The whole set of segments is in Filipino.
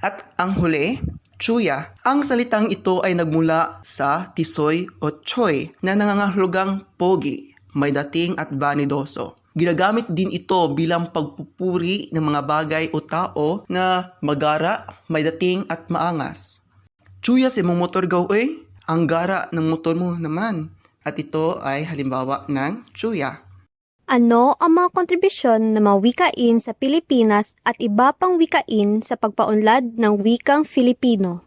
At ang huli, Chuya. Ang salitang ito ay nagmula sa tisoy o choy na nangangahulugang pogi, may dating at vanidoso. Ginagamit din ito bilang pagpupuri ng mga bagay o tao na magara, may dating at maangas. Chuya si mong motor gaw ang gara ng motor mo naman. At ito ay halimbawa ng Chuya. Ano ang mga kontribusyon ng mga wikain sa Pilipinas at iba pang wikain sa pagpaunlad ng wikang Filipino?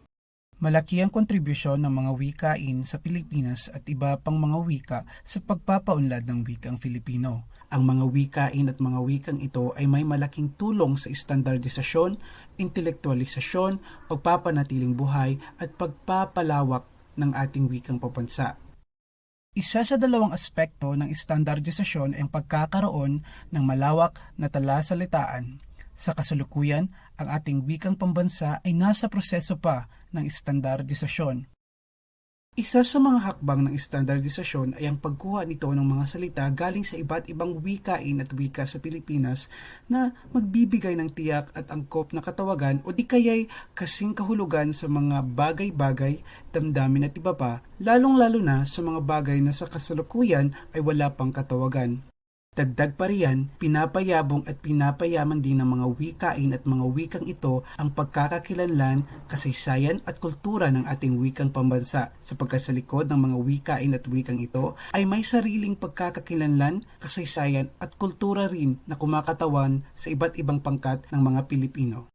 Malaki ang kontribusyon ng mga wikain sa Pilipinas at iba pang mga wika sa pagpapaunlad ng wikang Filipino. Ang mga wikain at mga wikang ito ay may malaking tulong sa estandardisasyon, intelektualisasyon, pagpapanatiling buhay at pagpapalawak ng ating wikang pambansa. Isa sa dalawang aspekto ng estandardisasyon ay ang pagkakaroon ng malawak na talasalitaan. Sa kasalukuyan, ang ating wikang pambansa ay nasa proseso pa ng estandardisasyon. Isa sa mga hakbang ng estandardisasyon ay ang pagkuha nito ng mga salita galing sa iba't ibang wikain at wika sa Pilipinas na magbibigay ng tiyak at angkop na katawagan o di kaya'y kasing kahulugan sa mga bagay-bagay, damdamin at iba pa, lalong-lalo na sa mga bagay na sa kasalukuyan ay wala pang katawagan. Dagdag pa riyan, pinapayabong at pinapayaman din ng mga wikain at mga wikang ito ang pagkakakilanlan, kasaysayan at kultura ng ating wikang pambansa sapagkat sa likod ng mga wikain at wikang ito ay may sariling pagkakakilanlan, kasaysayan at kultura rin na kumakatawan sa iba't ibang pangkat ng mga Pilipino.